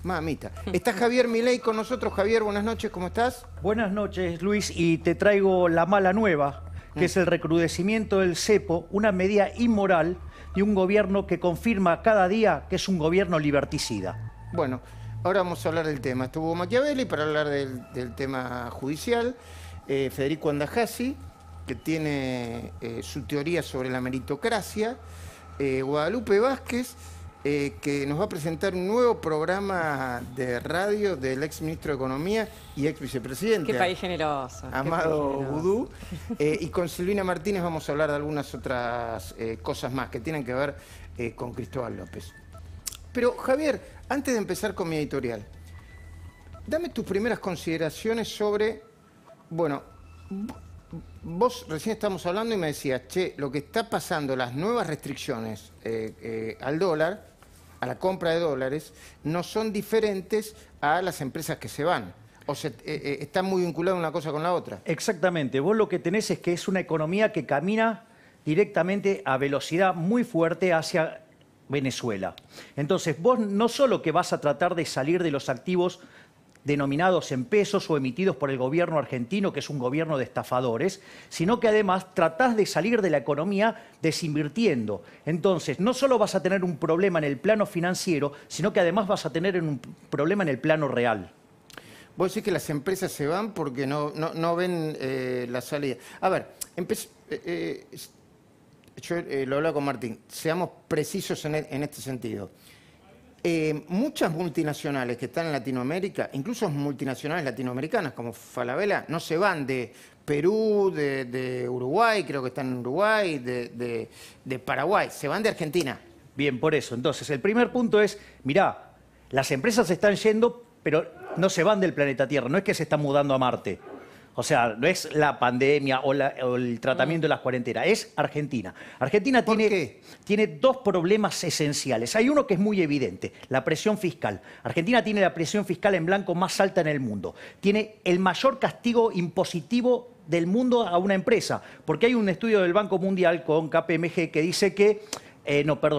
Mamita. Está Javier Milei con nosotros. Javier, buenas noches, ¿cómo estás? Buenas noches, Luis, y te traigo la mala nueva, que es el recrudecimiento del cepo, una medida inmoral de un gobierno que confirma cada día que es un gobierno liberticida. Bueno, ahora vamos a hablar del tema. Estuvo Machiavelli para hablar del tema judicial. Federico Andajasi, que tiene su teoría sobre la meritocracia. Guadalupe Vázquez, que nos va a presentar un nuevo programa de radio del ex ministro de Economía y ex vicepresidente. Qué país generoso. Amado Vudú. Y con Silvina Martínez vamos a hablar de algunas otras cosas más que tienen que ver con Cristóbal López. Pero, Javier, antes de empezar con mi editorial, dame tus primeras consideraciones sobre, bueno, vos recién estábamos hablando y me decías, che, lo que está pasando, las nuevas restricciones al dólar, a la compra de dólares, no son diferentes a las empresas que se van. O sea, está muy vinculada una cosa con la otra. Exactamente. Vos lo que tenés es que es una economía que camina directamente a velocidad muy fuerte hacia Venezuela. Entonces, vos no solo que vas a tratar de salir de los activos denominados en pesos o emitidos por el gobierno argentino, que es un gobierno de estafadores, sino que además tratás de salir de la economía desinvirtiendo. Entonces, no solo vas a tener un problema en el plano financiero, sino que además vas a tener un problema en el plano real. Vos decís que las empresas se van porque no ven la salida. A ver, yo lo hablaba con Martín, seamos precisos en este sentido. Muchas multinacionales que están en Latinoamérica, incluso multinacionales latinoamericanas como Falabella, no se van de Perú, de Uruguay, creo que están en Uruguay, de Paraguay, se van de Argentina. Bien, por eso. Entonces, el primer punto es, mirá, las empresas se están yendo, pero no se van del planeta Tierra, no es que se están mudando a Marte. O sea, no es la pandemia o el tratamiento de las cuarentenas, es Argentina. Argentina tiene dos problemas esenciales. Hay uno que es muy evidente, la presión fiscal. Argentina tiene la presión fiscal en blanco más alta en el mundo. Tiene el mayor castigo impositivo del mundo a una empresa, porque hay un estudio del Banco Mundial con KPMG que dice que,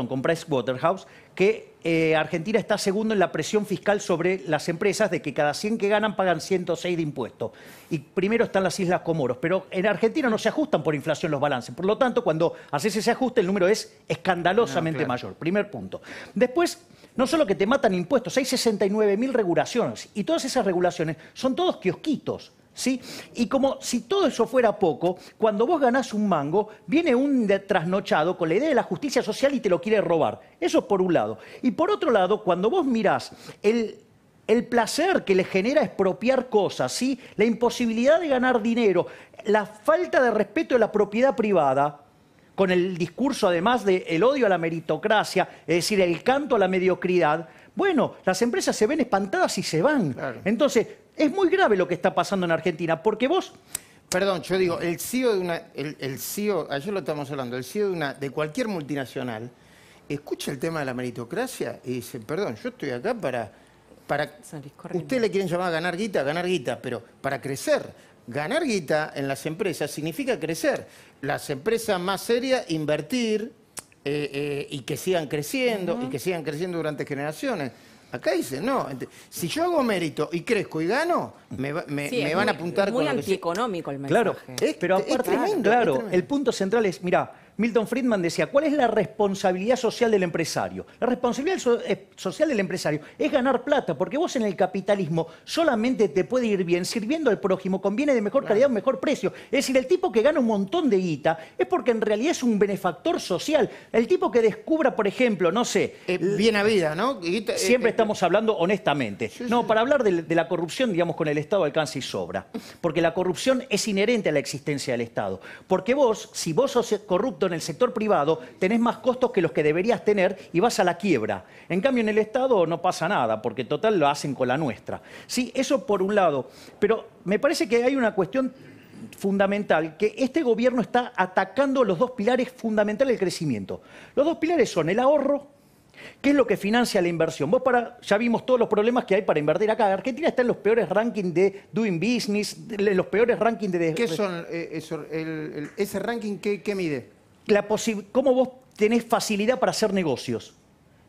con Pricewaterhouse, que Argentina está segundo en la presión fiscal sobre las empresas, de que cada 100 que ganan pagan 106 de impuestos. Y primero están las Islas Comoros, pero en Argentina no se ajustan por inflación los balances. Por lo tanto, cuando haces ese ajuste, el número es escandalosamente mayor. Primer punto. Después, no solo que te matan impuestos, hay 69.000 regulaciones. Y todas esas regulaciones son todos kiosquitos, ¿sí? Y como si todo eso fuera poco, cuando vos ganás un mango, viene un trasnochado con la idea de la justicia social y te lo quiere robar. Eso es por un lado. Y por otro lado, cuando vos mirás el placer que le genera expropiar cosas, ¿sí? La imposibilidad de ganar dinero, la falta de respeto de la propiedad privada, con el discurso además del odio a la meritocracia, es decir, el canto a la mediocridad, bueno, las empresas se ven espantadas y se van. Claro. Entonces, es muy grave lo que está pasando en Argentina, porque vos... Perdón, yo digo, el CEO de una... El CEO, ayer lo estamos hablando, el CEO de cualquier multinacional, escucha el tema de la meritocracia y dice, perdón, yo estoy acá para usted le quieren llamar a ganar guita, pero para crecer. Ganar guita en las empresas significa crecer. Las empresas más serias, invertir y que sigan creciendo, y que sigan creciendo durante generaciones. Acá dice, no, si yo hago mérito y crezco y gano, me van a apuntar con... Es muy antieconómico el mensaje. Claro, pero aparte, claro, el punto central es, mirá, Milton Friedman decía, ¿cuál es la responsabilidad social del empresario? La responsabilidad social del empresario es ganar plata, porque vos en el capitalismo solamente te puede ir bien sirviendo al prójimo con bienes de mejor calidad, un mejor precio. Es decir, el tipo que gana un montón de guita es porque en realidad es un benefactor social. El tipo que descubra, por ejemplo, no sé... bien a vida, ¿no? Siempre estamos hablando honestamente. No, para hablar de la corrupción, digamos, con el Estado alcanza y sobra. Porque la corrupción es inherente a la existencia del Estado. Porque vos, si vos sos corrupto en el sector privado, tenés más costos que los que deberías tener y vas a la quiebra. En cambio, en el Estado no pasa nada, porque total lo hacen con la nuestra. Sí, eso por un lado. Pero me parece que hay una cuestión fundamental, que este gobierno está atacando los dos pilares fundamentales del crecimiento. Los dos pilares son el ahorro, que es lo que financia la inversión. Ya vimos todos los problemas que hay para invertir acá. Argentina está en los peores rankings de Doing Business, en los peores rankings de... ¿Qué son ese ranking? ¿Qué mide? Cómo vos tenés facilidad para hacer negocios.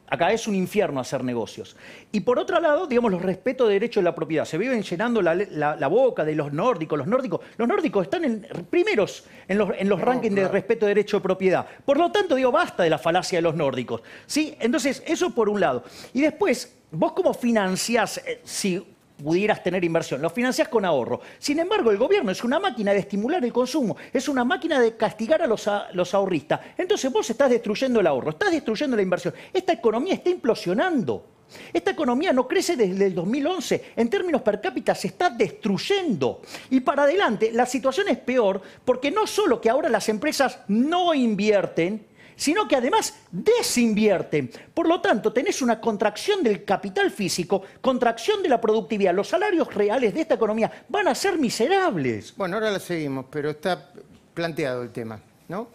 Acá es un infierno hacer negocios. Y por otro lado, digamos, los respeto de derecho de la propiedad. Se viven llenando la boca de los nórdicos. Los nórdicos están primeros en los rankings de respeto de derecho de propiedad. Por lo tanto, digo, basta de la falacia de los nórdicos, ¿sí? Entonces, eso por un lado. Y después, vos cómo financiás, si pudieras tener inversión, lo financiás con ahorro. Sin embargo, el gobierno es una máquina de estimular el consumo, es una máquina de castigar a los ahorristas. Entonces vos estás destruyendo el ahorro, estás destruyendo la inversión. Esta economía está implosionando. Esta economía no crece desde el 2011. En términos per cápita se está destruyendo. Y para adelante la situación es peor porque no solo que ahora las empresas no invierten, sino que además desinvierten. Por lo tanto, tenés una contracción del capital físico, contracción de la productividad. Los salarios reales de esta economía van a ser miserables. Bueno, ahora la seguimos, pero está planteado el tema, ¿no?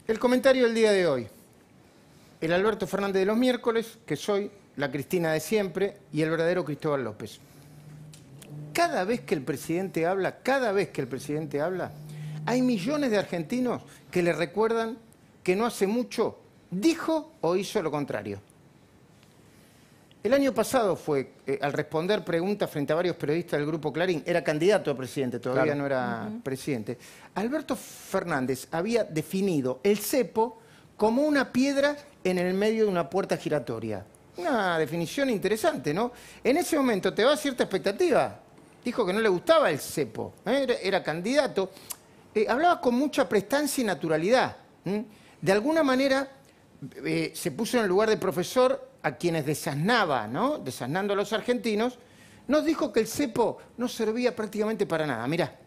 El comentario del día de hoy. El Alberto Fernández de los miércoles, que soy, la Cristina de siempre y el verdadero Cristóbal López. Cada vez que el presidente habla, hay millones de argentinos que le recuerdan que no hace mucho dijo o hizo lo contrario. El año pasado fue, al responder preguntas frente a varios periodistas del Grupo Clarín, era candidato a presidente, todavía no era presidente. Alberto Fernández había definido el cepo como una piedra en el medio de una puerta giratoria. Una definición interesante, ¿no? En ese momento te da cierta expectativa. Dijo que no le gustaba el cepo, era candidato. Hablaba con mucha prestancia y naturalidad. De alguna manera se puso en el lugar de profesor a quienes desasnaba, ¿no? Desasnando a los argentinos. Nos dijo que el cepo no servía prácticamente para nada. Mirá.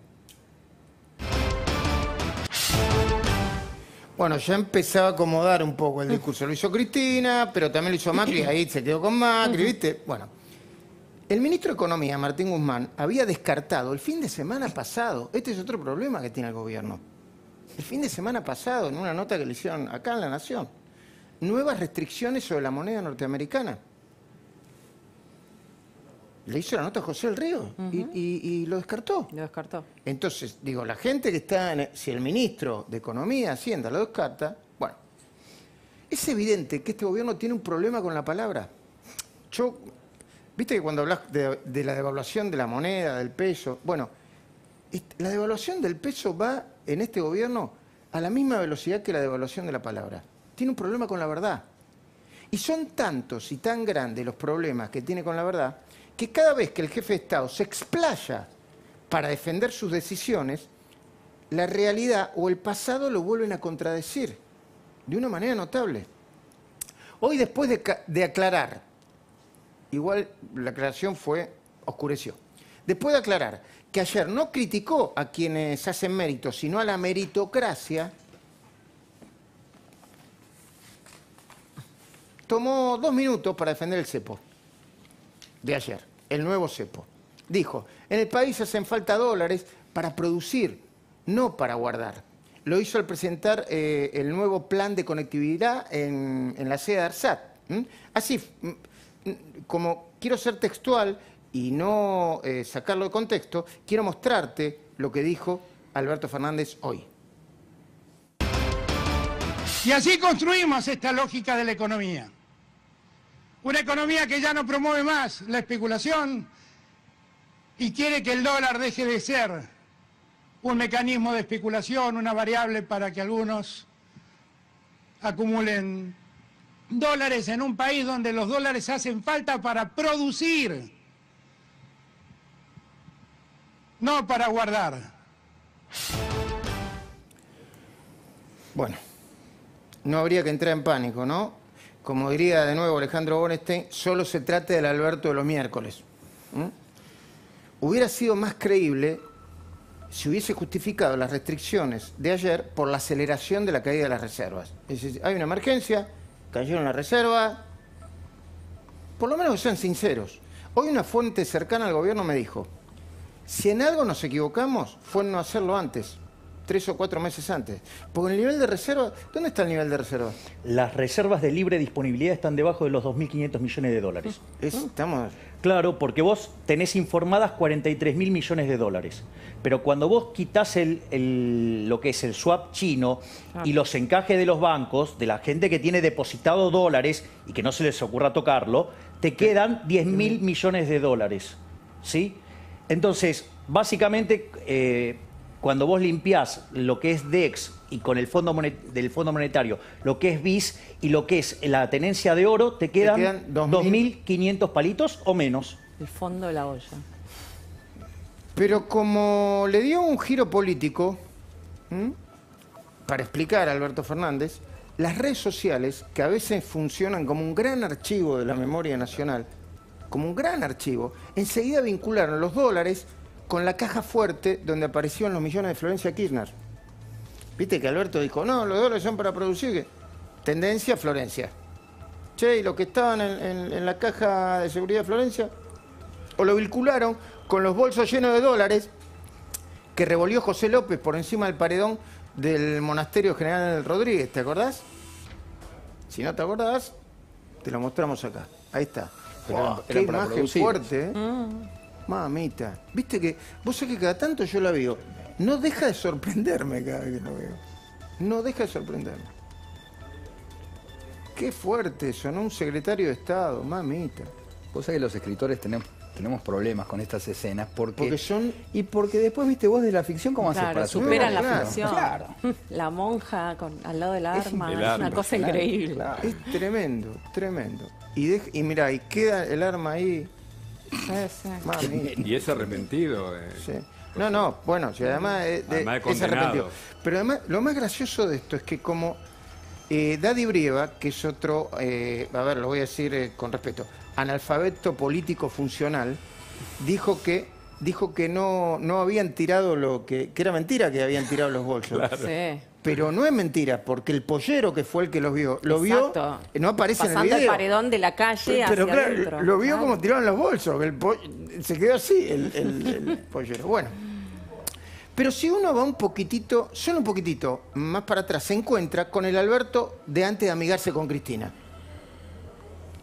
Bueno, ya empezaba a acomodar un poco el discurso. Lo hizo Cristina, pero también lo hizo Macri, ahí se quedó con Macri, ¿viste? Bueno. El ministro de Economía, Martín Guzmán, había descartado el fin de semana pasado, este es otro problema que tiene el gobierno, el fin de semana pasado, en una nota que le hicieron acá en La Nación, nuevas restricciones sobre la moneda norteamericana. Le hizo la nota a José del Río y lo descartó. Lo descartó. Entonces, digo, la gente que está, si el ministro de Economía, Hacienda, lo descarta, bueno, es evidente que este gobierno tiene un problema con la palabra. Viste que cuando hablas de la devaluación de la moneda, del peso, bueno, la devaluación del peso va en este gobierno a la misma velocidad que la devaluación de la palabra. Tiene un problema con la verdad. Y son tantos y tan grandes los problemas que tiene con la verdad que cada vez que el jefe de Estado se explaya para defender sus decisiones, la realidad o el pasado lo vuelven a contradecir de una manera notable. Hoy, después de aclarar, igual la aclaración oscureció. Después de aclarar que ayer no criticó a quienes hacen méritos, sino a la meritocracia, tomó 2 minutos para defender el cepo de ayer, el nuevo cepo. Dijo, en el país hacen falta dólares para producir, no para guardar. Lo hizo al presentar el nuevo plan de conectividad en la sede de ARSAT. Así, como quiero ser textual y no sacarlo de contexto, quiero mostrarte lo que dijo Alberto Fernández hoy. Y así construimos esta lógica de la economía. Una economía que ya no promueve más la especulación y quiere que el dólar deje de ser un mecanismo de especulación, una variable para que algunos acumulen dólares en un país donde los dólares hacen falta para producir, no para guardar. Bueno, no habría que entrar en pánico, ¿no? Como diría de nuevo Alejandro Bornstein, solo se trata del Alberto de los miércoles. Hubiera sido más creíble si hubiese justificado las restricciones de ayer por la aceleración de la caída de las reservas. Es decir, hay una emergencia, cayeron las reservas, por lo menos que sean sinceros. Hoy una fuente cercana al gobierno me dijo, si en algo nos equivocamos fue en no hacerlo antes. 3 o 4 meses antes. Porque el nivel de reserva, ¿dónde está el nivel de reserva? Las reservas de libre disponibilidad están debajo de los 2.500 millones de dólares. Estamos... Claro, porque vos tenés informadas 43.000 millones de dólares. Pero cuando vos quitás lo que es el swap chino y los encajes de los bancos, de la gente que tiene depositado dólares y que no se les ocurra tocarlo, te quedan 10.000 millones de dólares. ¿Sí? Entonces, básicamente, cuando vos limpiás lo que es DEX y con el del Fondo Monetario, lo que es BIS y lo que es la tenencia de oro, te quedan 2.500 palitos o menos. El fondo de la olla. Pero como le dio un giro político, para explicar a Alberto Fernández, las redes sociales, que a veces funcionan como un gran archivo de la memoria nacional, como un gran archivo, enseguida vincularon los dólares con la caja fuerte donde aparecían los millones de Florencia Kirchner. Viste que Alberto dijo, no, los dólares son para producir. Tendencia, Florencia. Che, ¿y lo que estaban en la caja de seguridad de Florencia? O lo vincularon con los bolsos llenos de dólares que revolvió José López por encima del paredón del Monasterio General Rodríguez, ¿te acordás? Si no te acordás, te lo mostramos acá. Ahí está. Qué imagen fuerte, ¿eh? Mamita. Viste que, vos sabés que cada tanto yo la veo. No deja de sorprenderme cada vez que lo veo. No deja de sorprenderme. Qué fuerte eso, ¿no? Un secretario de Estado, mamita. Vos sabés que los escritores tenemos problemas con estas escenas porque son... Y porque después, viste, vos de la ficción, ¿cómo haces para superan superar? la ficción. Claro. La monja al lado del arma, el es arma, una cosa claro, increíble. claro. Es tremendo, tremendo. Y mirá, y queda el arma ahí. Mamita. Y es arrepentido. Sí. No, bueno, si además, Además de es arrepentido. condenado. Pero además, lo más gracioso de esto es que como Daddy Brieva, que es otro, a ver, lo voy a decir con respeto, analfabeto político funcional, dijo que no habían tirado que era mentira que habían tirado los bolsos. Claro. Sí. Pero no es mentira, porque el pollero que fue el que los vio, vio, no aparece pasando en el video. el paredón de la calle Pero hacia claro, adentro. lo vio como tiraron los bolsos, que se quedó así el pollero. Bueno, pero si uno va un poquitito, solo un poquitito más para atrás, se encuentra con el Alberto de antes de amigarse con Cristina.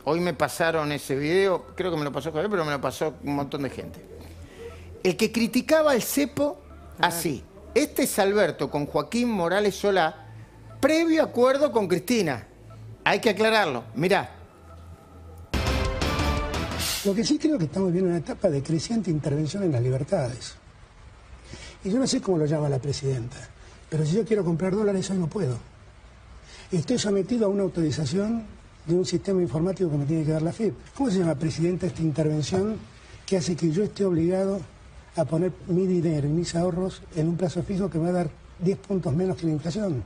Hoy me pasaron ese video, creo que me lo pasó Javier, pero me lo pasó un montón de gente. El que criticaba al cepo así. Este es Alberto con Joaquín Morales Solá, previo acuerdo con Cristina. Hay que aclararlo. Mirá. Lo que sí creo que estamos viendo una etapa de creciente intervención en las libertades. Y yo no sé cómo lo llama la presidenta, pero si yo quiero comprar dólares hoy no puedo. Y estoy sometido a una autorización de un sistema informático que me tiene que dar la FIP. ¿Cómo se llama, presidenta, esta intervención que hace que yo esté obligado a poner mi dinero y mis ahorros en un plazo fijo que me va a dar 10 puntos menos que la inflación?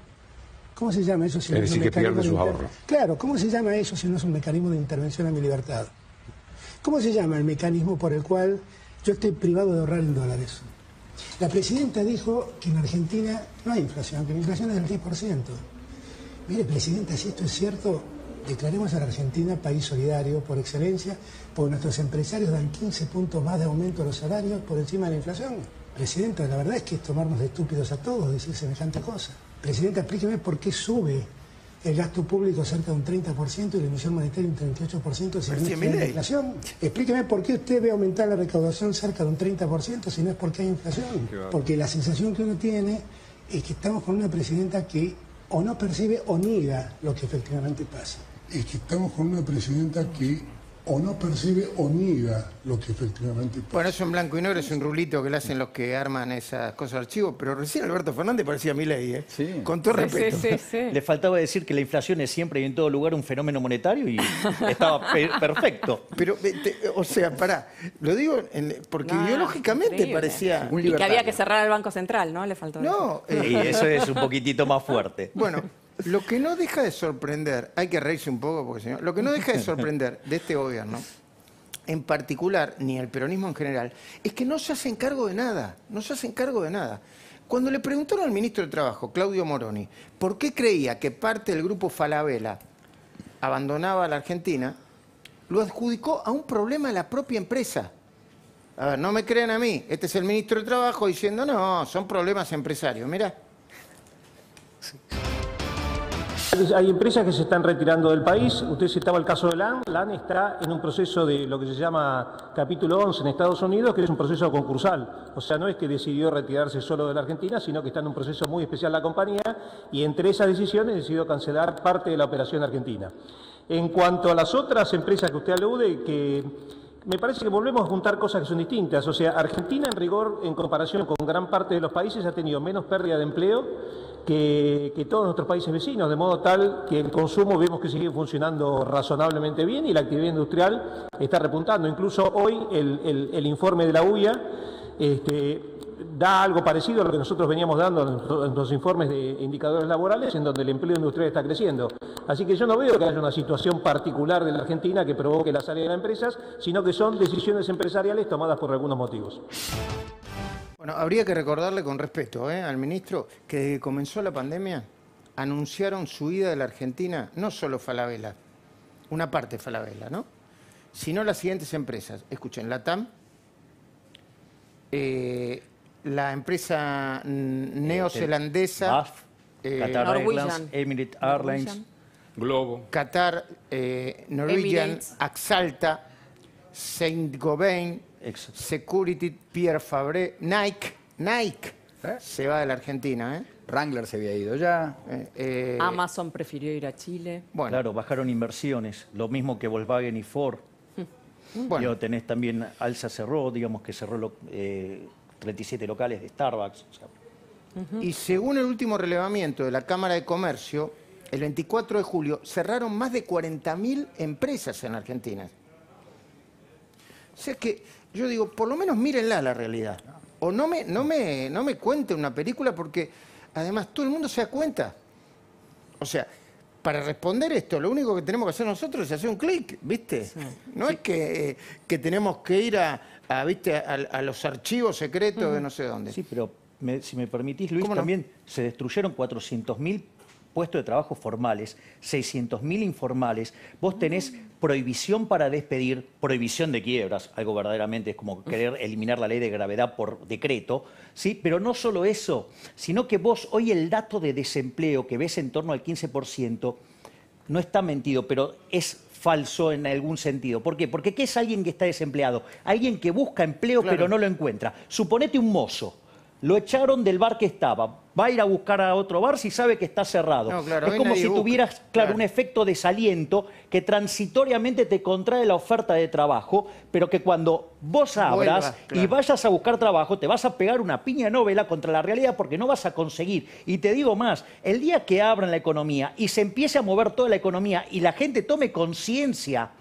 ¿Cómo se llama eso si no es un mecanismo de ahorros? Claro, ¿cómo se llama eso si no es un mecanismo de intervención a mi libertad? ¿Cómo se llama el mecanismo por el cual yo estoy privado de ahorrar en dólares? La presidenta dijo que en Argentina no hay inflación, que la inflación es del 10%. Mire, presidenta, si esto es cierto, declaremos a la Argentina país solidario por excelencia, porque nuestros empresarios dan 15 puntos más de aumento a los salarios por encima de la inflación. Presidenta, la verdad es que es tomarnos de estúpidos a todos decir semejante cosa. Presidenta, explíqueme por qué sube el gasto público cerca de un 30% y la emisión monetaria un 38% si no es que hay inflación. Explíqueme por qué usted ve aumentar la recaudación cerca de un 30% si no es porque hay inflación. Porque la sensación que uno tiene es que estamos con una presidenta que o no percibe o niega lo que efectivamente pasa. Es que estamos con una presidenta que o no percibe o niega lo que efectivamente pasa. Bueno, eso en blanco y negro es un rulito que le hacen los que arman esas cosas de archivo, pero recién Alberto Fernández parecía Milei, ¿eh? Sí. Con todo respeto. Sí. Le faltaba decir que la inflación es siempre y en todo lugar un fenómeno monetario y estaba perfecto. Pero, o sea, pará, lo digo porque ideológicamente increíble. parecía... Y que había que cerrar el Banco Central, ¿no? Le faltó No, Y eso es un poquitito más fuerte. bueno, lo que no deja de sorprender, hay que reírse un poco porque si no, lo que no deja de sorprender de este gobierno, en particular, ni el peronismo en general, es que no se hacen cargo de nada, no se hacen cargo de nada. Cuando le preguntaron al ministro de Trabajo, Claudio Moroni, por qué creía que parte del grupo Falabella abandonaba la Argentina, lo adjudicó a un problema de la propia empresa. A ver, no me crean a mí, este es el ministro de Trabajo diciendo, no, son problemas empresarios, mirá. Hay empresas que se están retirando del país. Usted citaba el caso de LAN. LAN está en un proceso de lo que se llama capítulo 11 en Estados Unidos, que es un proceso concursal. O sea, no es que decidió retirarse solo de la Argentina, sino que está en un proceso muy especial la compañía y entre esas decisiones decidió cancelar parte de la operación argentina. En cuanto a las otras empresas que usted alude, que me parece que volvemos a juntar cosas que son distintas. O sea, Argentina en rigor, en comparación con gran parte de los países, ha tenido menos pérdida de empleo que todos nuestros países vecinos, de modo tal que el consumo vemos que sigue funcionando razonablemente bien y la actividad industrial está repuntando. Incluso hoy el informe de la UIA da algo parecido a lo que nosotros veníamos dando en los informes de indicadores laborales, en donde el empleo industrial está creciendo. Así que yo no veo que haya una situación particular de la Argentina que provoque la salida de las empresas, sino que son decisiones empresariales tomadas por algunos motivos. Bueno, habría que recordarle con respeto al ministro que desde que comenzó la pandemia anunciaron su ida de la Argentina, no solo Falabella, una parte de Falabella, ¿no? Sino las siguientes empresas. Escuchen, Latam, la empresa neozelandesa, BAF, Qatar Norwegian. Airlines, Emirates Airlines, Globo. Qatar, Norwegian, Emirates. Axalta, Saint-Gobain, Exacto. Security, Pierre Fabre, Nike se va de la Argentina, Wrangler se había ido ya. Amazon prefirió ir a Chile. Bueno, Claro, bajaron inversiones, lo mismo que Volkswagen y Ford. bueno. Digo, tenés también, Alsa cerró, digamos que cerró 37 locales de Starbucks. O sea, Y según el último relevamiento de la Cámara de Comercio, el 24 de julio cerraron más de 40.000 empresas en Argentina. O sea que yo digo, por lo menos mírenla la realidad. O no me cuente una película porque además todo el mundo se da cuenta. O sea, para responder esto, lo único que tenemos que hacer nosotros es hacer un clic, ¿viste? Sí. No es que tenemos que ir ¿viste? A los archivos secretos de no sé dónde. sí, pero si me permitís, Luis, también se destruyeron 400.000 puestos de trabajo formales, 600.000 informales. Vos tenés prohibición para despedir, prohibición de quiebras, algo verdaderamente es como querer eliminar la ley de gravedad por decreto, ¿sí? Pero no solo eso, sino que vos hoy el dato de desempleo que ves en torno al 15% no está mentido, pero es falso en algún sentido. ¿Por qué? Porque ¿qué es alguien que está desempleado? Alguien que busca empleo pero no lo encuentra. Suponete un mozo. Lo echaron del bar que estaba. Va a ir a buscar a otro bar si sabe que está cerrado. No, claro, es como si tuvieras, un efecto desaliento que transitoriamente te contrae la oferta de trabajo, pero que cuando vos abras y vayas a buscar trabajo, te vas a pegar una piña novela contra la realidad porque no vas a conseguir. Y te digo más, el día que abran la economía y se empiece a mover toda la economía y la gente tome conciencia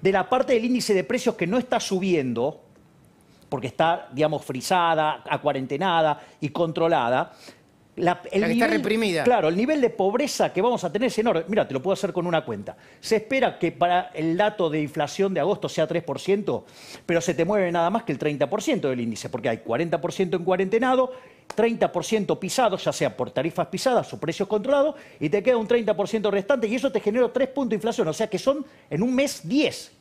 de la parte del índice de precios que no está subiendo, porque está, digamos, frisada, acuarentenada y controlada. Está reprimida. Claro, el nivel de pobreza que vamos a tener es enorme. Mira, te lo puedo hacer con una cuenta. Se espera que para el dato de inflación de agosto sea 3%, pero se te mueve nada más que el 30% del índice, porque hay 40% en cuarentenado, 30% pisado, ya sea por tarifas pisadas o precios controlados, y te queda un 30% restante, y eso te genera 3 puntos de inflación, o sea que son en un mes 10.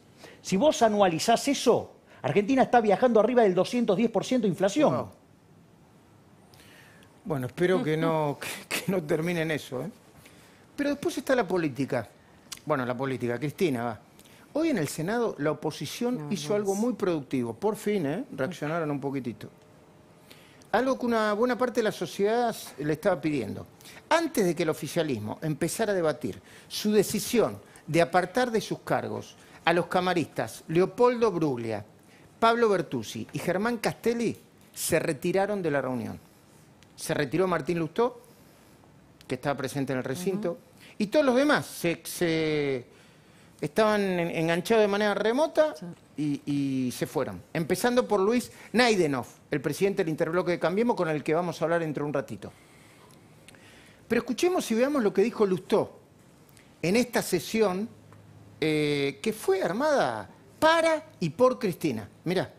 Si vos anualizás eso, Argentina está viajando arriba del 210% de inflación. Wow. Bueno, espero que no termine en eso. Pero después está la política. Bueno, la política. Cristina, va. Hoy en el Senado la oposición hizo algo muy productivo. Por fin, reaccionaron un poquitito. Algo que una buena parte de la sociedad le estaba pidiendo. Antes de que el oficialismo empezara a debatir su decisión de apartar de sus cargos a los camaristas Leopoldo Bruglia, Pablo Bertuzzi y Germán Castelli, se retiraron de la reunión. Se retiró Martín Lustó, que estaba presente en el recinto, y todos los demás se estaban enganchados de manera remota y se fueron. Empezando por Luis Naidenov, el presidente del Interbloque de Cambiemos, con el que vamos a hablar dentro de un ratito. Pero escuchemos y veamos lo que dijo Lustó en esta sesión que fue armada para y por Cristina. Mirá.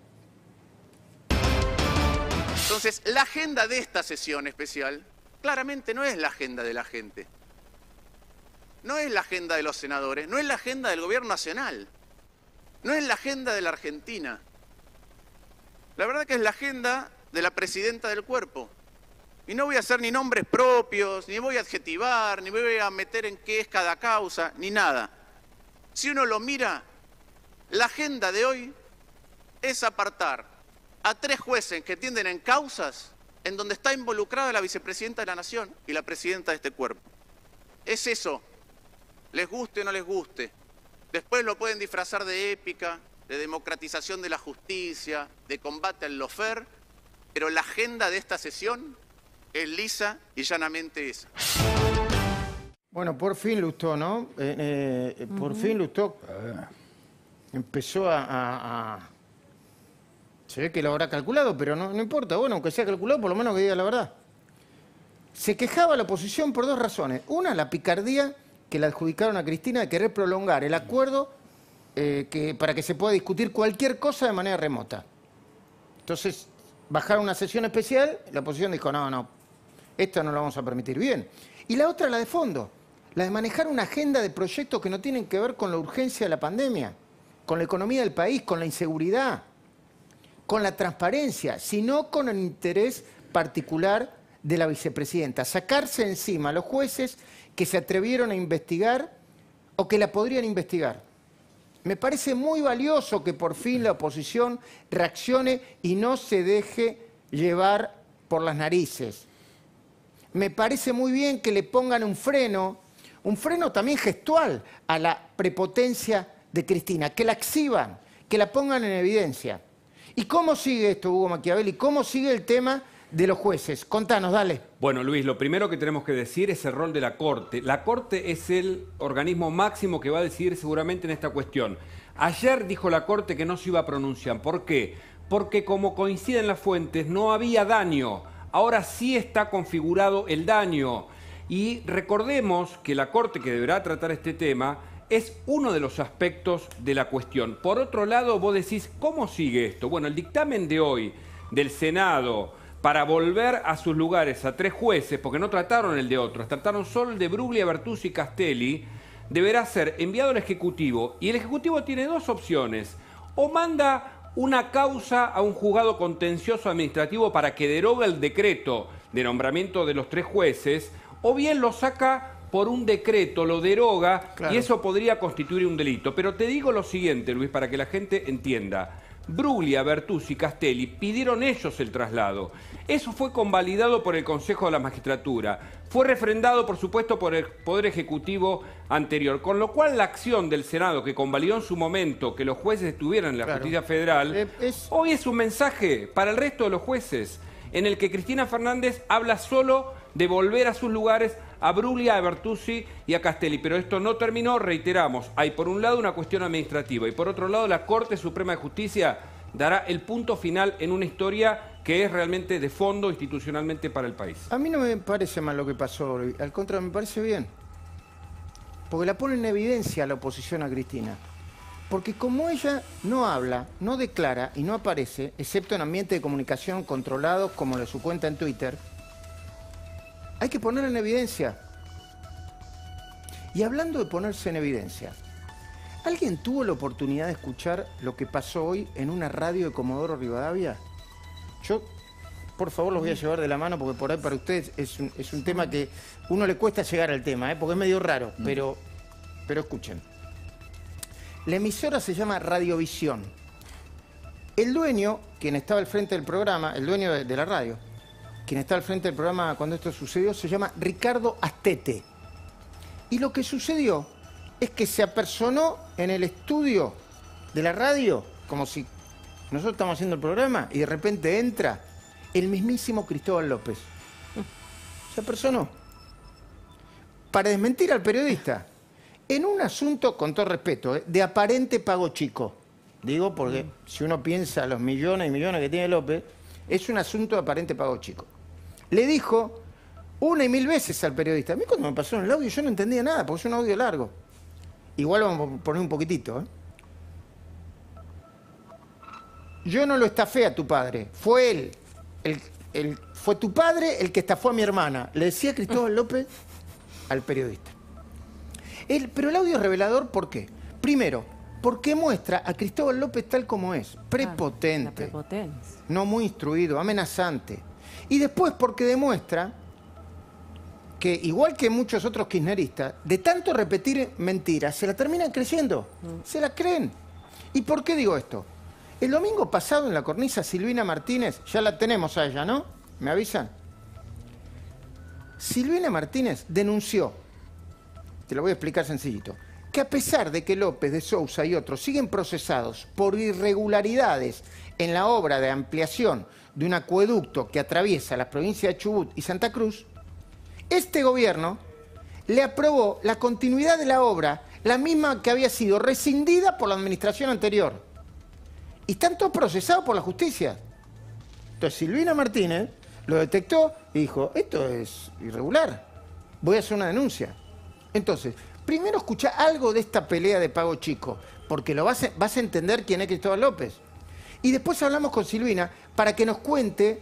Entonces, la agenda de esta sesión especial claramente no es la agenda de la gente. No es la agenda de los senadores, no es la agenda del gobierno nacional, no es la agenda de la Argentina. La verdad que es la agenda de la presidenta del cuerpo Y no voy a hacer ni nombres propios, ni voy a adjetivar, ni voy a meter en qué es cada causa, ni nada. Si uno lo mira, la agenda de hoy es apartar a 3 jueces que atienden en causas en donde está involucrada la vicepresidenta de la Nación y la presidenta de este cuerpo. Es eso, les guste o no les guste. Después lo pueden disfrazar de épica, de democratización de la justicia, de combate al lawfare, pero la agenda de esta sesión es lisa y llanamente esa. Bueno, por fin Lustó, ¿no? Por fin Lustó empezó Se ve que lo habrá calculado, pero no importa. Bueno, aunque sea calculado, por lo menos que diga la verdad. Se quejaba la oposición por 2 razones. Una, la picardía que le adjudicaron a Cristina de querer prolongar el acuerdo para que se pueda discutir cualquier cosa de manera remota. Entonces, bajaron una sesión especial, la oposición dijo, no, esto no lo vamos a permitir. Bien. Y la otra, la de fondo, la de manejar una agenda de proyectos que no tienen que ver con la urgencia de la pandemia, con la economía del país, con la inseguridad, con la transparencia, sino con el interés particular de la vicepresidenta. Sacarse encima a los jueces que se atrevieron a investigar o que la podrían investigar. Me parece muy valioso que por fin la oposición reaccione y no se deje llevar por las narices. Me parece muy bien que le pongan un freno también gestual a la prepotencia de Cristina, que la exhiban, que la pongan en evidencia. ¿Y cómo sigue esto, Hugo Machiavelli? ¿Cómo sigue el tema de los jueces? Contanos, dale. Bueno, Luis, lo primero que tenemos que decir es el rol de la Corte. La Corte es el organismo máximo que va a decidir seguramente en esta cuestión. Ayer dijo la Corte que no se iba a pronunciar. ¿Por qué? Porque como coinciden las fuentes, no había daño. Ahora sí está configurado el daño. Y recordemos que la Corte que deberá tratar este tema es uno de los aspectos de la cuestión. Por otro lado, vos decís, ¿cómo sigue esto? Bueno, el dictamen de hoy del Senado para volver a sus lugares a 3 jueces, porque no trataron el de otros, trataron solo el de Bruglia, Bertuzzi y Castelli, deberá ser enviado al Ejecutivo. Y el Ejecutivo tiene 2 opciones. O manda una causa a un juzgado contencioso administrativo para que derogue el decreto de nombramiento de los 3 jueces, o bien lo saca por un decreto, lo deroga, claro, y eso podría constituir un delito. Pero te digo lo siguiente, Luis, para que la gente entienda. Bruglia, Bertuzzi y Castelli pidieron ellos el traslado. Eso fue convalidado por el Consejo de la Magistratura. Fue refrendado, por supuesto, por el Poder Ejecutivo anterior. Con lo cual, la acción del Senado, que convalidó en su momento que los jueces estuvieran en la Justicia Federal, hoy es un mensaje para el resto de los jueces, en el que Cristina Fernández habla solo de volver a sus lugares a Bruglia, a Bertuzzi y a Castelli. Pero esto no terminó, reiteramos. Hay por un lado una cuestión administrativa y por otro lado la Corte Suprema de Justicia dará el punto final en una historia que es realmente de fondo institucionalmente para el país. A mí no me parece mal lo que pasó, al contrario, me parece bien. Porque la pone en evidencia la oposición a Cristina. Porque como ella no habla, no declara y no aparece, excepto en ambientes de comunicación controlados como de su cuenta en Twitter, hay que ponerla en evidencia. Y hablando de ponerse en evidencia, ¿alguien tuvo la oportunidad de escuchar lo que pasó hoy en una radio de Comodoro Rivadavia? Yo, por favor, los voy a llevar de la mano porque por ahí para ustedes es un tema que uno le cuesta llegar al tema, porque es medio raro, pero escuchen. La emisora se llama Radiovisión. El dueño, quien estaba al frente del programa, el dueño de la radio, quien está al frente del programa cuando esto sucedió, se llama Ricardo Astete. Y lo que sucedió es que se apersonó en el estudio de la radio, como si nosotros estamos haciendo el programa, y de repente entra el mismísimo Cristóbal López. Se apersonó para desmentir al periodista en un asunto, con todo respeto, de aparente pago chico. Digo porque si uno piensa los millones y millones que tiene López, es un asunto de aparente pago chico. Le dijo 1 y 1000 veces al periodista. A mí cuando me pasó en el audio yo no entendía nada, porque es un audio largo. Igual vamos a poner un poquitito. Yo no lo estafé a tu padre. Fue él. Fue tu padre el que estafó a mi hermana. Le decía Cristóbal López al periodista. Pero el audio es revelador, ¿por qué? Primero, porque muestra a Cristóbal López tal como es. Prepotente. No muy instruido, amenazante. Y después porque demuestra que, igual que muchos otros kirchneristas, de tanto repetir mentiras, se la terminan creyendo, se la creen. ¿Y por qué digo esto? El domingo pasado en la cornisa, Silvina Martínez, ya la tenemos a ella, ¿no? ¿Me avisan? Silvina Martínez denunció, te lo voy a explicar sencillito, que a pesar de que López de Sousa y otros siguen procesados por irregularidades en la obra de ampliación de un acueducto que atraviesa las provincias de Chubut y Santa Cruz, este gobierno le aprobó la continuidad de la obra, la misma que había sido rescindida por la administración anterior. Y están todos procesados por la justicia. Entonces Silvina Martínez lo detectó y dijo, esto es irregular, voy a hacer una denuncia. Entonces, primero escucha algo de esta pelea de Pago Chico, porque vas a entender quién es Cristóbal López. Y después hablamos con Silvina para que nos cuente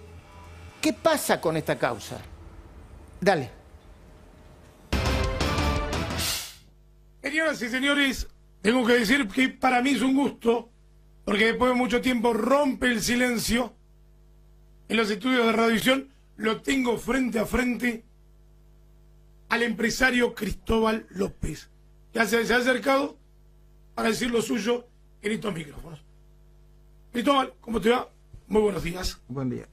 qué pasa con esta causa. Dale. Señoras y señores, tengo que decir que para mí es un gusto, porque después de mucho tiempo rompe el silencio. En los estudios de Radiovisión lo tengo frente a frente al empresario Cristóbal López, que se ha acercado para decir lo suyo en estos micrófonos. Cristóbal, ¿cómo te va? Muy buenos días. Buen día.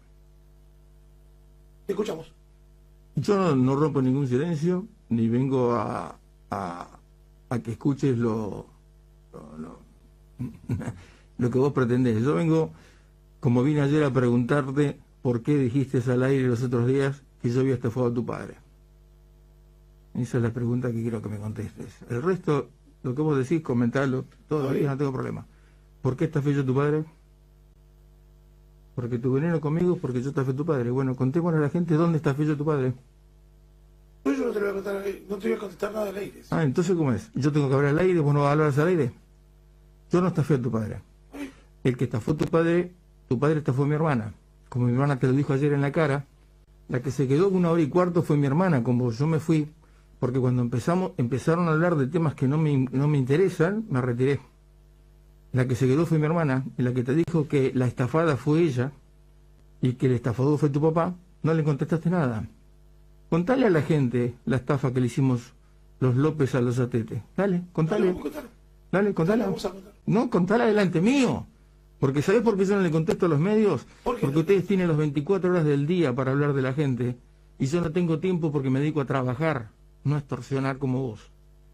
Te escuchamos. Yo no rompo ningún silencio, ni vengo a que escuches lo que vos pretendés. Yo vengo, como vine ayer, a preguntarte por qué dijiste al aire los otros días que yo había estafado a tu padre. Esa es la pregunta que quiero que me contestes. El resto, lo que vos decís, comentalo todos los días, no tengo problema. ¿Por qué estafé yo a tu padre? Porque tu veneno conmigo, porque yo estafé a tu padre. Bueno, contémosle a la gente dónde estafé yo a tu padre. Yo no te lo voy a contar, no te voy a contestar nada al aire. Ah, entonces, ¿cómo es? ¿Yo tengo que hablar al aire? ¿Vos no vas a hablar al aire? Yo no estafé a tu padre. El que estafó a tu padre estafó a mi hermana. Como mi hermana te lo dijo ayer en la cara, la que se quedó 1 hora y cuarto fue mi hermana, como yo me fui, porque cuando empezaron a hablar de temas que no me interesan, me retiré. La que se quedó fue mi hermana, y la que te dijo que la estafada fue ella, y que el estafador fue tu papá, no le contestaste nada. Contale a la gente la estafa que le hicimos los López a los Atete. Dale, contale. Dale, contale. No, contale delante mío. Porque ¿sabés por qué yo no le contesto a los medios? Porque ustedes tienen las 24 horas del día para hablar de la gente. Y yo no tengo tiempo porque me dedico a trabajar, no a extorsionar como vos.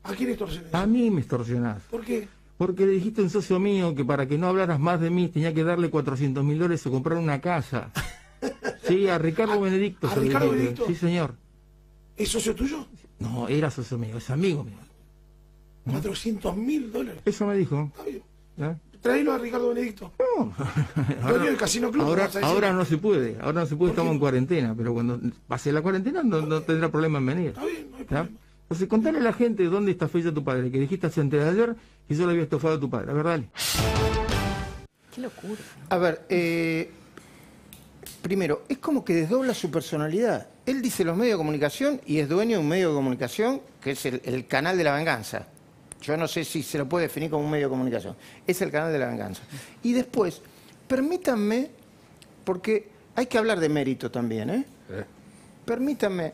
¿A quién extorsionás? A mí me extorsionás. ¿Por qué? Porque le dijiste a un socio mío que para que no hablaras más de mí tenía que darle $400.000 o comprar una casa. Sí, a Ricardo Benedicto. ¿A Ricardo Benedicto? Sí, señor. ¿Es socio tuyo? No, era socio mío, es amigo mío. $400.000. Eso me dijo. Está bien. ¿Ya? Tráelo a Ricardo Benedicto. No. Dueño del Casino Club. Ahora no se puede, estamos en cuarentena, pero cuando pase la cuarentena no tendrá problema en venir. Está bien, no hay problema. Entonces contale a la gente dónde está fecha tu padre, que dijiste antes de ayer que yo le había estafado a tu padre. A ver, dale. Qué locura. A ver, primero, es como que desdobla su personalidad. Él dice los medios de comunicación y es dueño de un medio de comunicación que es el canal de la venganza. Yo no sé si se lo puede definir como un medio de comunicación. Es el canal de la venganza. Y después, permítanme, porque hay que hablar de mérito también, ¿eh? Permítanme.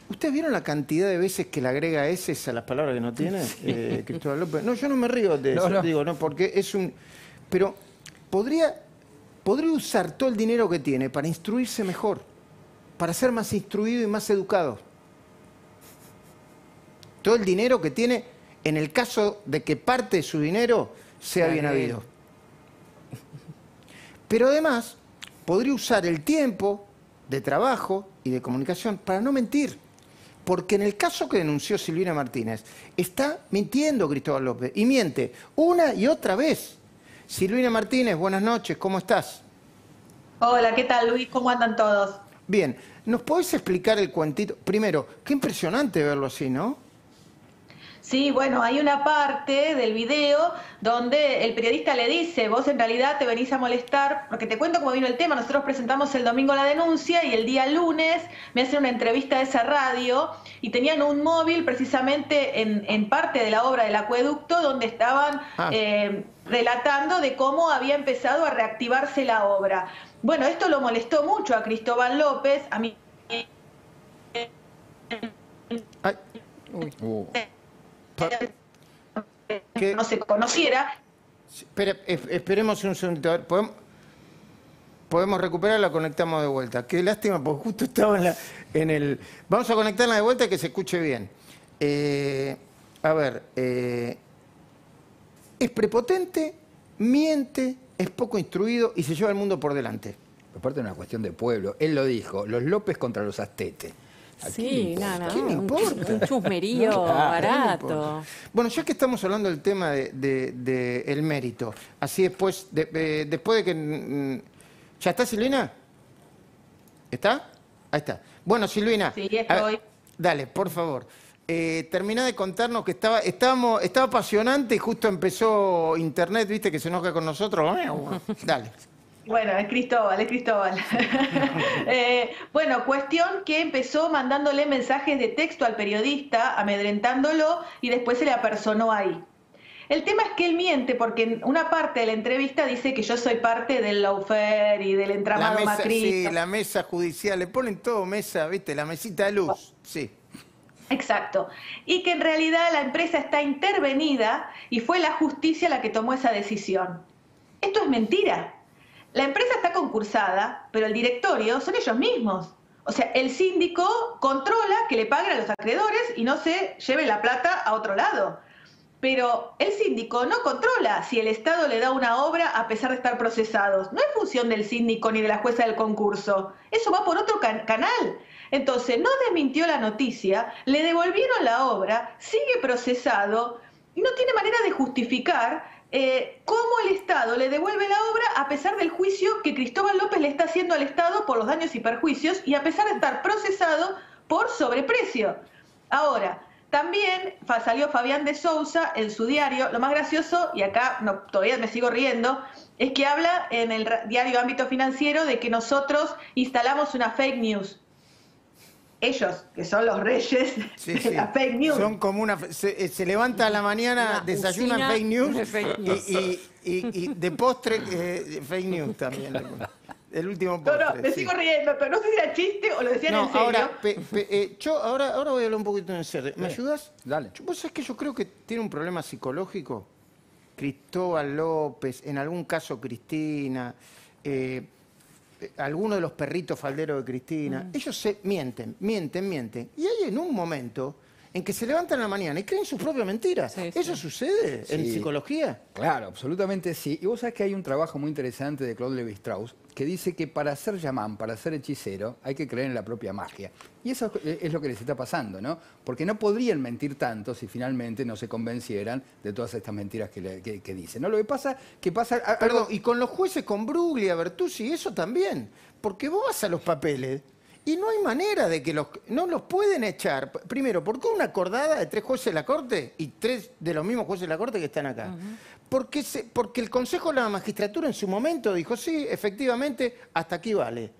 ¿Ustedes vieron la cantidad de veces que le agrega S a las palabras que no tiene, Cristóbal López? No, yo no me río de eso, digo, no, porque es un... Pero podría usar todo el dinero que tiene para instruirse mejor, para ser más instruido y más educado. Todo el dinero que tiene, en el caso de que parte de su dinero sea bien habido. Pero además, podría usar el tiempo de trabajo y de comunicación para no mentir. Porque en el caso que denunció Silvina Martínez, está mintiendo Cristóbal López. Y miente una y otra vez. Silvina Martínez, buenas noches, ¿cómo estás? Hola, ¿qué tal, Luis? ¿Cómo andan todos? Bien, ¿nos podés explicar el cuentito? Primero, qué impresionante verlo así, ¿no? Sí, bueno, hay una parte del video donde el periodista le dice, vos en realidad te venís a molestar, porque te cuento cómo vino el tema, nosotros presentamos el domingo la denuncia y el día lunes me hacen una entrevista a esa radio y tenían un móvil precisamente en parte de la obra del acueducto donde estaban relatando de cómo había empezado a reactivarse la obra. Bueno, esto lo molestó mucho a Cristóbal López, a mí... Ay. Uy. Que no se conociera. Esperemos un segundito. ¿Podemos recuperarla? Conectamos de vuelta. Qué lástima, porque justo estaba en el... Vamos a conectarla de vuelta y que se escuche bien. A ver, es prepotente, miente, es poco instruido y se lleva el mundo por delante. Aparte de una cuestión de pueblo. Él lo dijo, los López contra los Astetes. Sí, nada, ¿Qué le importa? Un chusmerío barato. Bueno, ya que estamos hablando del tema de el mérito, así después de que... ¿Ya está, Silvina? ¿Está? Ahí está. Bueno, Silvina. Sí, estoy. Dale, por favor. Terminá de contarnos que estaba apasionante y justo empezó internet, viste, que se enoja con nosotros. Dale. Bueno, es Cristóbal. Bueno, cuestión que empezó mandándole mensajes de texto al periodista, amedrentándolo, y después se le apersonó ahí. El tema es que él miente porque en una parte de la entrevista dice que yo soy parte del lawfare y del entramado macrista. Sí, la mesa judicial, le ponen todo mesa, viste, la mesita de luz, sí. Exacto. Y que en realidad la empresa está intervenida y fue la justicia la que tomó esa decisión. Esto es mentira. La empresa está concursada, pero el directorio son ellos mismos. O sea, el síndico controla que le paguen a los acreedores y no se lleve la plata a otro lado. Pero el síndico no controla si el Estado le da una obra a pesar de estar procesados. No es función del síndico ni de la jueza del concurso. Eso va por otro canal. Entonces, no desmintió la noticia, le devolvieron la obra, sigue procesado y no tiene manera de justificar cómo el Estado le devuelve la obra a pesar del juicio que Cristóbal López le está haciendo al Estado por los daños y perjuicios y a pesar de estar procesado por sobreprecio. Ahora, también salió Fabián de Sousa en su diario. Lo más gracioso, y acá todavía me sigo riendo, es que habla en el diario Ámbito Financiero de que nosotros instalamos una fake news. Ellos, que son los reyes de la fake news. Son como se levanta a la mañana, desayunan fake news, y de postre fake news también. El último postre. No, me sigo riendo, pero no sé si era chiste o lo decían en serio. Ahora voy a hablar un poquito en serio. ¿Me ayudas? Dale. ¿Vos sabés que yo creo que tiene un problema psicológico? Cristóbal López, en algún caso Cristina... algunos de los perritos falderos de Cristina, ellos mienten. Y hay en un momento en que se levantan a la mañana y creen sus propias mentiras. ¿Eso sucede en psicología? Claro, absolutamente sí. Y vos sabés que hay un trabajo muy interesante de Claude Lévi-Strauss que dice que para ser chamán, para ser hechicero, hay que creer en la propia magia. Y eso es lo que les está pasando, ¿no? Porque no podrían mentir tanto si finalmente no se convencieran de todas estas mentiras que dicen. ¿No? Lo que pasa... Perdón, y con los jueces, con Bruglia, Bertuzzi, eso también. Porque vos vas a los papeles y no hay manera de que no los pueden echar. Primero, ¿por qué una acordada de 3 jueces de la Corte y 3 de los mismos jueces de la Corte que están acá? Porque el Consejo de la Magistratura en su momento dijo, sí, efectivamente, hasta aquí vale.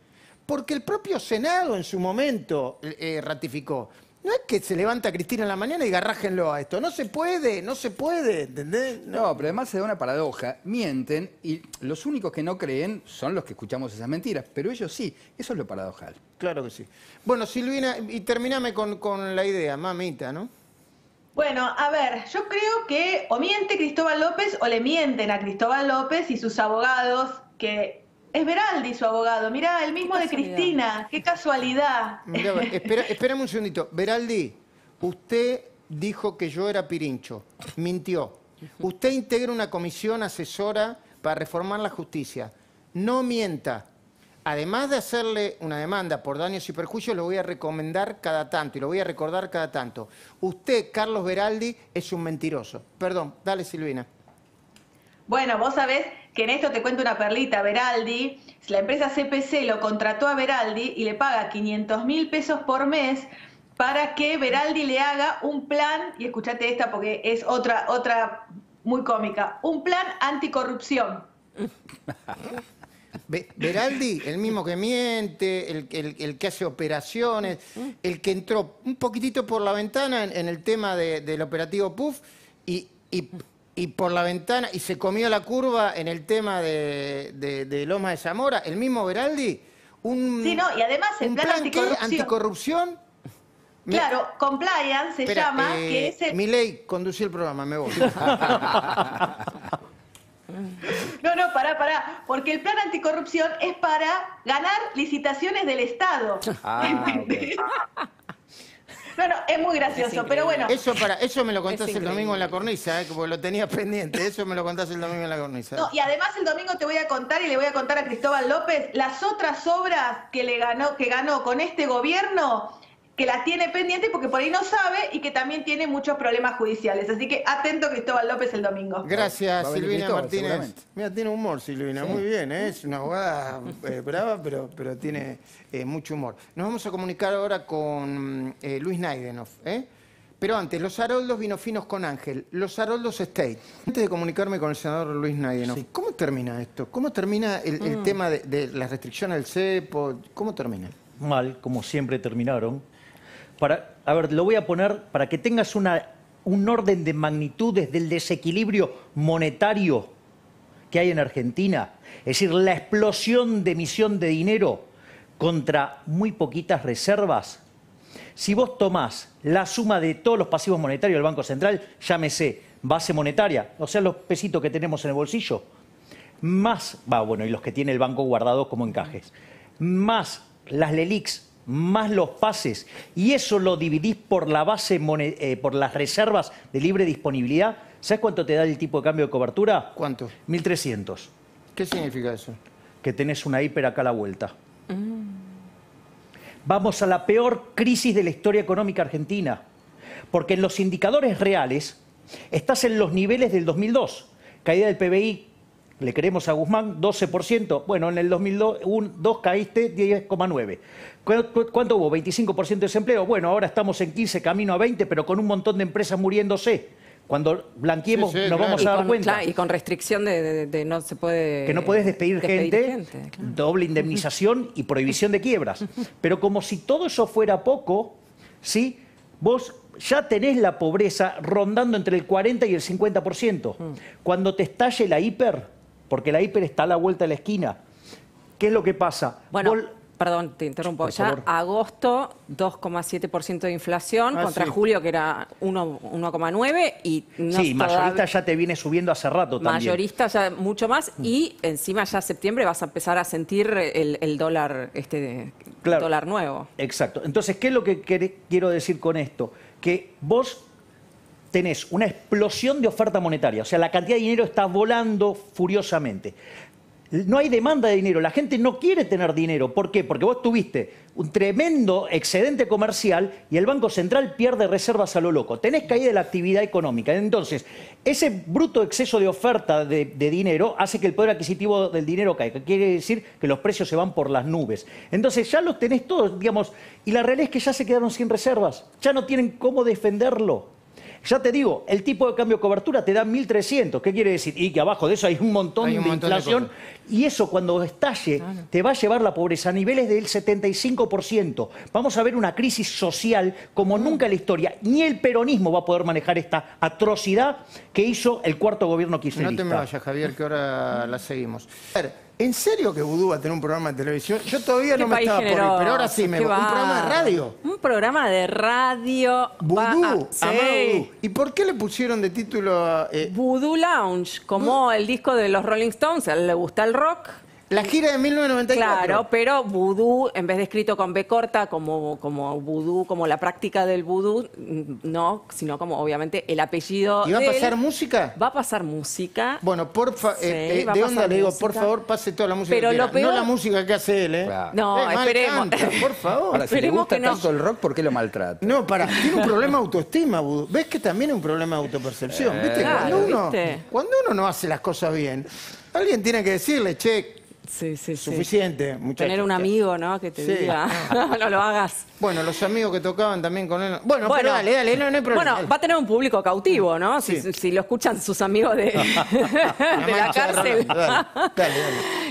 Porque el propio Senado en su momento ratificó. No es que se levanta Cristina en la mañana y garrájenlo a esto. No se puede, ¿entendés? No, pero además se da una paradoja. Mienten y los únicos que no creen son los que escuchamos esas mentiras. Pero ellos sí. Eso es lo paradojal. Claro que sí. Bueno, Silvina, y terminame con la idea, mamita, ¿no? Bueno, a ver, yo creo que o miente Cristóbal López o le mienten a Cristóbal López y sus abogados, que es Veraldi su abogado. Mirá, el mismo de Cristina. Qué casualidad. Mirá, espérame un segundito. Veraldi, usted dijo que yo era Pirincho. Mintió. Usted integra una comisión asesora para reformar la justicia. No mienta. Además de hacerle una demanda por daños y perjuicios, lo voy a recomendar cada tanto y lo voy a recordar cada tanto. Usted, Carlos Veraldi, es un mentiroso. Perdón, dale, Silvina. Bueno, vos sabés que en esto te cuento una perlita. Veraldi, la empresa CPC lo contrató a Veraldi y le paga 500.000 pesos por mes para que Veraldi le haga un plan, y escúchate esta porque es otra muy cómica, un plan anticorrupción. Veraldi, el mismo que miente, el que hace operaciones, el que entró un poquitito por la ventana en el tema del operativo PUF y por la ventana y se comió la curva en el tema de Loma de Zamora, el mismo Veraldi. Sí, no, y además el plan anticorrupción. Claro, compliance se llama, que es el... Milei, conducí el programa, me voy. No, pará, porque el plan anticorrupción es para ganar licitaciones del Estado. Okay. No, es muy gracioso, pero bueno. Eso me lo contaste el domingo en la cornisa, porque lo tenía pendiente. Eso me lo contaste el domingo en la cornisa. No, y además el domingo te voy a contar, y le voy a contar a Cristóbal López, las otras obras que ganó con este gobierno, que las tiene pendientes porque por ahí no sabe y que también tiene muchos problemas judiciales. Así que atento Cristóbal López el domingo. Gracias, Silvina Martínez. Mira, tiene humor, Silvina, muy bien, ¿eh? Es una abogada brava, pero tiene mucho humor. Nos vamos a comunicar ahora con Luis Naidenov, Pero antes, los Haroldos vino finos con Ángel, los Haroldos State. Antes de comunicarme con el senador Luis Naidenov, ¿cómo termina esto? ¿Cómo termina el tema de la restricción al cepo? ¿Cómo termina? Mal, como siempre terminaron. A ver, lo voy a poner para que tengas un orden de magnitudes del desequilibrio monetario que hay en Argentina. Es decir, la explosión de emisión de dinero contra muy poquitas reservas. Si vos tomás la suma de todos los pasivos monetarios del Banco Central, llámese base monetaria, o sea, los pesitos que tenemos en el bolsillo, más, y los que tiene el banco guardados como encajes, más las LELIQs, más los pases, y eso lo dividís por la base, por las reservas de libre disponibilidad, ¿sabes cuánto te da el tipo de cambio de cobertura? ¿Cuánto? 1.300. ¿Qué significa eso? Que tenés una hiper acá a la vuelta. Vamos a la peor crisis de la historia económica argentina, porque en los indicadores reales estás en los niveles del 2002, caída del PBI. Le queremos a Guzmán 12%. Bueno, en el 2002 caíste 10,9%. ¿Cuánto hubo? 25% de desempleo. Bueno, ahora estamos en 15, camino a 20, pero con un montón de empresas muriéndose. Cuando blanqueemos nos vamos a dar cuenta. Claro, y con restricción de no se puede... Que no podés despedir gente, claro. Doble indemnización y prohibición de quiebras. Pero como si todo eso fuera poco, ¿sí? Vos ya tenés la pobreza rondando entre el 40 y el 50%. Cuando te estalle la hiper, porque la hiper está a la vuelta de la esquina, ¿qué es lo que pasa? Bueno, perdón, te interrumpo. Por ya favor. Agosto, 2,7% de inflación, contra julio, que era 1,9%, y no sí, mayorista ya te viene subiendo hace rato también. Mayorista ya mucho más, y encima ya septiembre vas a empezar a sentir el dólar, Claro. dólar nuevo. Exacto. Entonces, ¿qué es lo que quiero decir con esto? Que vos tenés una explosión de oferta monetaria, o sea, la cantidad de dinero está volando furiosamente. No hay demanda de dinero, la gente no quiere tener dinero. ¿Por qué? Porque vos tuviste un tremendo excedente comercial y el Banco Central pierde reservas a lo loco. Tenés caída de la actividad económica. Entonces, ese bruto exceso de oferta de dinero hace que el poder adquisitivo del dinero caiga. Quiere decir que los precios se van por las nubes. Entonces, ya los tenés todos, digamos, y la realidad es que ya se quedaron sin reservas. Ya no tienen cómo defenderlo. Ya te digo, el tipo de cambio de cobertura te da 1.300. ¿Qué quiere decir? Y que abajo de eso hay un montón de inflación. Y eso cuando estalle te va a llevar la pobreza a niveles del 75%. Vamos a ver una crisis social como nunca en la historia. Ni el peronismo va a poder manejar esta atrocidad que hizo el cuarto gobierno kirchnerista. No te me vayas, Javier, que ahora la seguimos. A ver, ¿en serio que Vudú va a tener un programa de televisión? Yo todavía no me estaba por ir, pero ahora sí me voy. ¿Un programa de radio? Un programa de radio. Vudú, Sí. Vudú. ¿Y por qué le pusieron de título Voodoo Lounge, como el disco de los Rolling Stones? A él le gusta el rock. La gira de 1994. Claro, pero vudú, en vez de escrito con B corta, como vudú, como la práctica del vudú, no, sino como obviamente el apellido. ¿Y va a pasar música? Va a pasar música. Bueno, porfa, Sí, va a de pasar onda le digo, música. por favor, pase toda la música Pero que lo quiera. peor- No la música que hace él, ¿eh? Claro. No, mal esperemos. canta, por favor. Ahora, si le Esperemos gusta que no. tanto el rock, ¿por qué lo maltrata? No, tiene un problema de autoestima, Vudú. ¿Ves que también es un problema de autopercepción? ¿Viste? Claro, Cuando ¿viste? uno no hace las cosas bien, alguien tiene que decirle, che, Sí. Suficiente, muchachos. Tener un amigo, ¿no? Que te Sí. diga, no lo hagas. Bueno, los amigos que tocaban también con él. Bueno, pero dale, no hay problema. Bueno, va a tener un público cautivo, ¿no? Si lo escuchan sus amigos de la cárcel. Dale.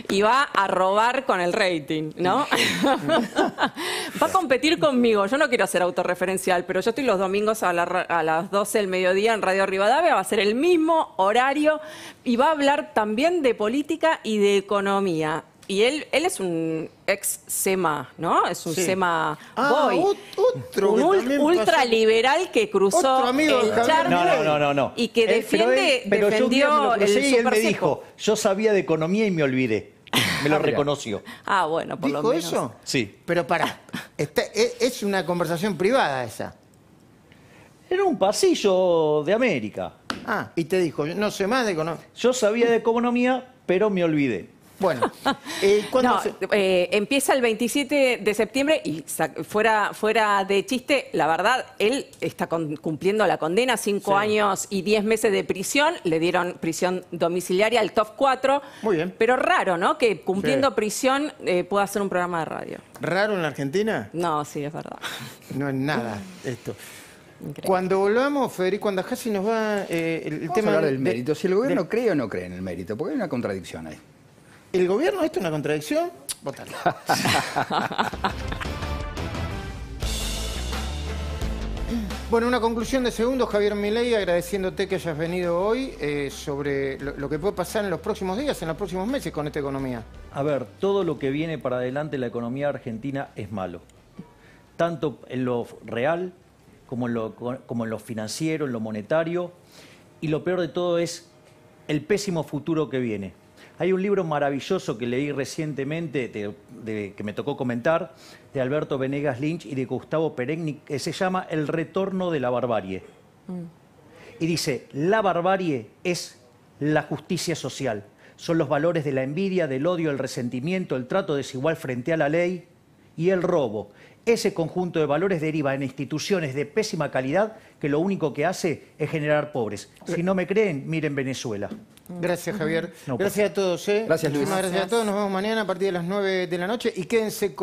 Y va a robar con el rating, ¿no? Va a competir conmigo. Yo no quiero ser autorreferencial, pero yo estoy los domingos a las 12 del mediodía en Radio Rivadavia. Va a ser el mismo horario y va a hablar también de política y de economía. Y él es un ex SEMA, ¿no? Es un SEMA boy. Otro un ultraliberal que cruzó el charco No. y que defendió el y él me super dijo, yo sabía de economía y me olvidé. Me lo reconoció. Ah, bueno, por lo menos. ¿Dijo eso? Sí. Pero pará, es una conversación privada esa. Era un pasillo de América. Ah, y te dijo, no sé más de economía. Yo sabía de economía, pero me olvidé. Bueno, empieza el 27 de septiembre y fuera de chiste, la verdad, él está cumpliendo la condena, 5 años y 10 meses de prisión, le dieron prisión domiciliaria al top 4. Muy bien. Pero raro, ¿no? Que cumpliendo prisión pueda hacer un programa de radio. ¿Raro en la Argentina? No, sí, es verdad. No es nada esto. Increíble. Cuando volvamos, Federico Andajasi nos va el tema hablar del mérito. Si el gobierno cree o no cree en el mérito, porque hay una contradicción ahí. ¿El gobierno esto es una contradicción? Votalo. Bueno, una conclusión de segundos, Javier Milei, agradeciéndote que hayas venido hoy sobre lo que puede pasar en los próximos días, en los próximos meses con esta economía. A ver, todo lo que viene para adelante en la economía argentina es malo. Tanto en lo real como en lo financiero, en lo monetario. Y lo peor de todo es el pésimo futuro que viene. Hay un libro maravilloso que leí recientemente, que me tocó comentar, de Alberto Venegas Lynch y de Gustavo Peregni, que se llama El retorno de la barbarie. Y dice, la barbarie es la justicia social. Son los valores de la envidia, del odio, el resentimiento, el trato desigual frente a la ley y el robo. Ese conjunto de valores deriva en instituciones de pésima calidad que lo único que hace es generar pobres. Si no me creen, miren Venezuela. Gracias, Javier. No, gracias a todos. Gracias, Luis. Muchísimas gracias a todos. Nos vemos mañana a partir de las 9 de la noche y quédense con...